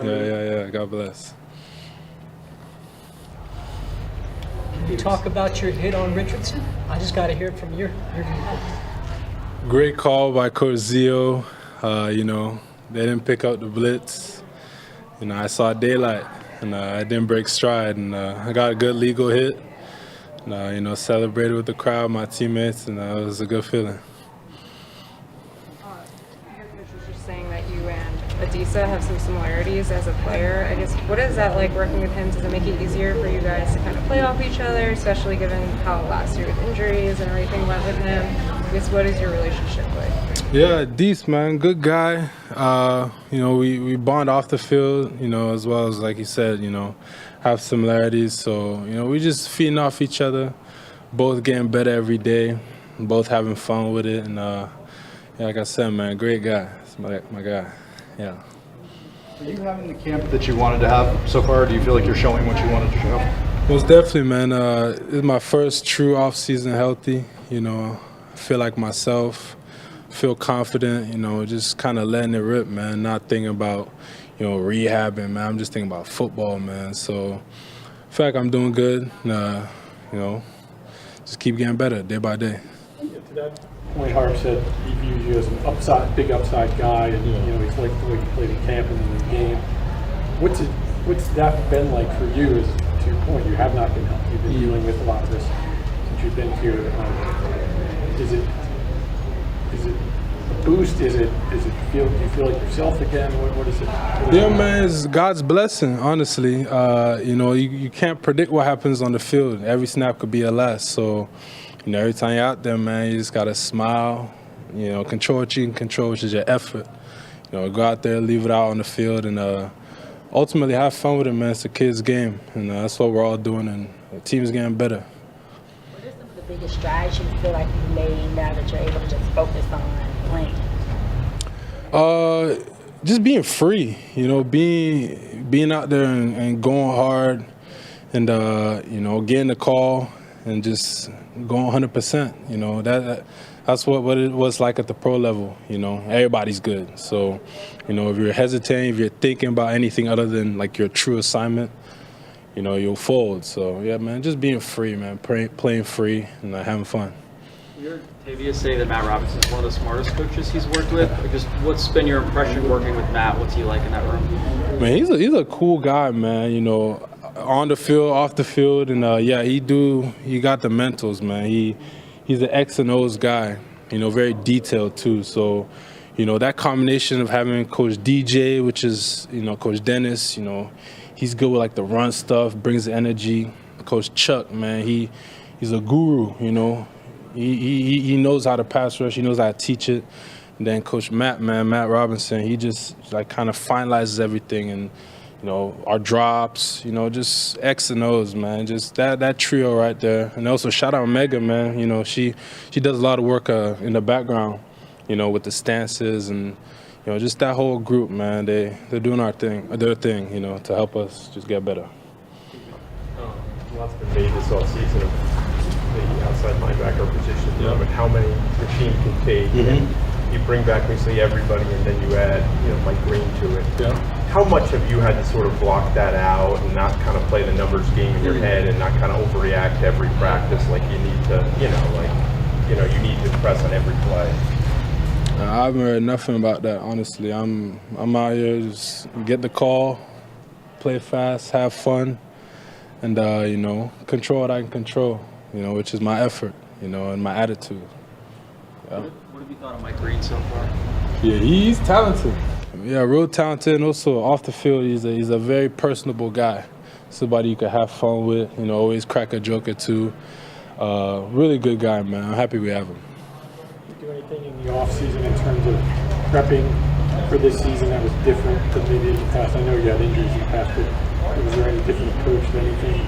Yeah. God bless. Can you talk about your hit on Richardson? I just got to hear it from your viewpoint. Great call by Coach Zio. They didn't pick up the blitz. I saw daylight, and I didn't break stride, and I got a good legal hit. And, celebrated with the crowd, my teammates, and it was a good feeling. Your coach was just saying that you and Adisa have some similarities as a player. I guess, what is that like working with him? Does it make it easier for you guys to kind of play off each other, especially given how last year with injuries and everything went with him? I guess, what is your relationship like? Yeah, Dees, man, good guy. We bond off the field, as well as, like you said, have similarities. So, we just feeding off each other, both getting better every day, both having fun with it. And, like I said, man, great guy. It's my guy. Yeah. Are you having the camp that you wanted to have so far, or do you feel like you're showing what you wanted to show? Most definitely, man. This is my first true offseason healthy. I feel like myself, feel confident, just kind of letting it rip, man, not thinking about, rehabbing, man. I'm just thinking about football, man. So I feel like I'm doing good. Just keep getting better day by day. To that point, Harp said he views you as an big upside guy, and he's liked the way you played in camp and in the game. What's that been like for you? To your point, you have not been healthy. You've been dealing with a lot of this since you've been here. Is it a boost? Do you feel like yourself again? What is it? Man, it's God's blessing, honestly. You can't predict what happens on the field. Every snap could be a last. So, every time you're out there, man, you just got to smile, control what you can control, which is your effort. Go out there, leave it out on the field, and ultimately have fun with it, man. It's a kid's game, and that's what we're all doing, and the team's getting better. What are some of the biggest strides you feel like you made now that you're able to just focus on playing? Just being free, being out there and going hard, and getting the call and just going 100%. That's what it was like at the pro level. Everybody's good. So, if you're hesitating, if you're thinking about anything other than like your true assignment, you'll fold. So yeah, man, just being free, man, playing free and having fun. We heard Tavius say that Matt Robinson is one of the smartest coaches he's worked with. Just what's been your impression working with Matt? What's he like in that room? Man, he's a cool guy, man. On the field, off the field, and he got the mentals, man. He's an X and O's guy. Very detailed too. So, that combination of having Coach DJ, which is Coach Dennis. He's good with like the run stuff, brings the energy. Coach Chuck, man, he's a guru. He knows how to pass rush. He knows how to teach it. And then Coach Matt Robinson, he just like kind of finalizes everything, and our drops, just X and O's, man. Just that trio right there. And also shout out Mega, man. She does a lot of work in the background, with the stances and just that whole group, man. They're doing their thing, to help us just get better. Lots been made this offseason of the outside linebacker position, and how many the team can take. And you bring back basically everybody, and then you add, Mike Green to it. Yeah. How much have you had to sort of block that out and not kind of play the numbers game in your head and not kind of overreact to every practice like you need to, you need to press on every play? I haven't heard nothing about that, honestly. I'm out here just get the call, play fast, have fun, and control what I can control, which is my effort, and my attitude. Yeah. What have you thought of Mike Green so far? Yeah, he's talented. Yeah, real talented, and also off the field, he's a very personable guy. Somebody you can have fun with, always crack a joke or two. Really good guy, man. I'm happy we have him. Did you do anything in the offseason in terms of prepping for this season that was different than maybe in the past? I know you had injuries in the past, but was there any different approach to anything?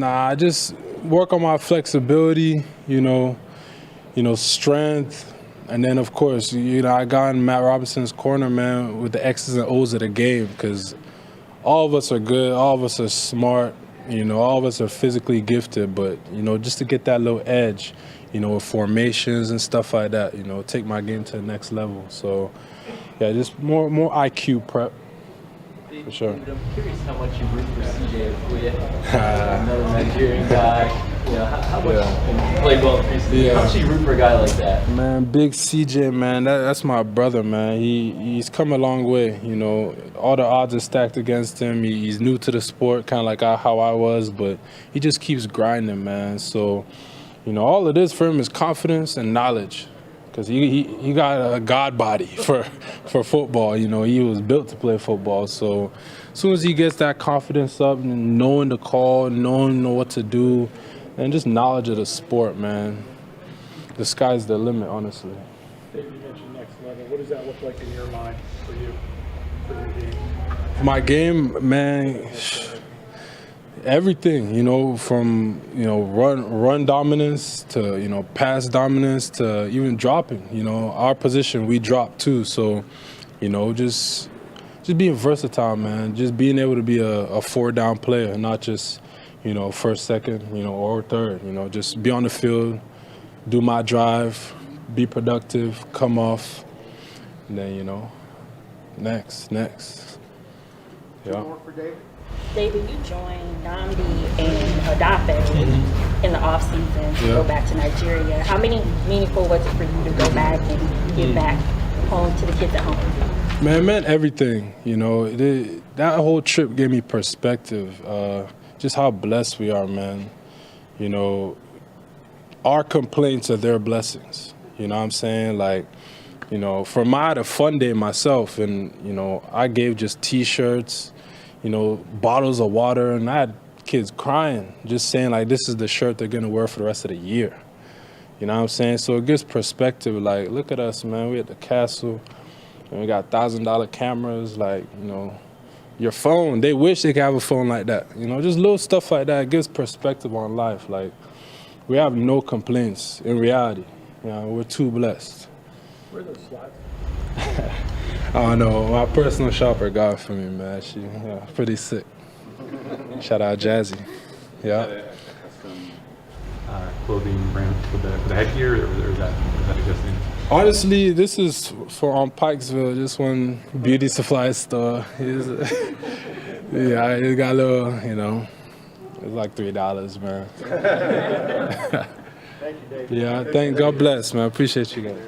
I just work on my flexibility, strength. And then, of course, I got in Matt Robinson's corner, man, with the X's and O's of the game, because all of us are good, all of us are smart, all of us are physically gifted, but, just to get that little edge, with formations and stuff like that, take my game to the next level. So, yeah, just more IQ prep for sure. David, I'm curious how much you root for CJ Afuye, another Nigerian guy. You know, how much and he played well in preseason. Yeah. How much do you root for a guy like that? Man, big CJ, man, that's my brother, man. He's come a long way, you know. All the odds are stacked against him. He's new to the sport, kind of like how I was, but he just keeps grinding, man. So, you know, all it is for him is confidence and knowledge, because he got a God body for football. You know, he was built to play football. So as soon as he gets that confidence up and knowing the call, knowing what to do, and just knowledge of the sport, man, the sky's the limit, honestly. David, you mentioned next level. What does that look like in your mind for you, for your game? My game, man, everything, you know, from, you know, run dominance to, you know, pass dominance to even dropping. You know, our position, we drop too. So, you know, just being versatile, man. Just being able to be a four-down player, not just, you know, first, second, you know, or third. You know, just be on the field, do my drive, be productive, come off, and then, you know, next. Yeah. David, you joined Namdi and Adafe in the offseason to go back to Nigeria. How meaningful was it for you to go back and give back home to the kids at home? Man, it meant everything. You know, that whole trip gave me perspective. Just how blessed we are, man. You know, our complaints are their blessings. You know what I'm saying? Like, you know, I had a fun day myself, and, you know, I gave just T-shirts, you know, bottles of water, and I had kids crying, just saying, like, this is the shirt they're going to wear for the rest of the year. You know what I'm saying? So it gives perspective. Like, look at us, man. We at the castle, and we got $1,000 cameras, like, you know, your phone. They wish they could have a phone like that. You know, just little stuff like that. It gives perspective on life. Like, we have no complaints in reality. You know, we're too blessed. Where are those slides? I don't know. My personal shopper got it for me, man. She pretty sick. Shout out Jazzy. Yeah. Clothing brand for the headgear, or is that existing? Honestly, this is for on Pikesville, just one beauty supply store. Yeah, it got a little, you know, it's like $3, man. Thank you, David. Yeah, God bless, man. Appreciate you guys.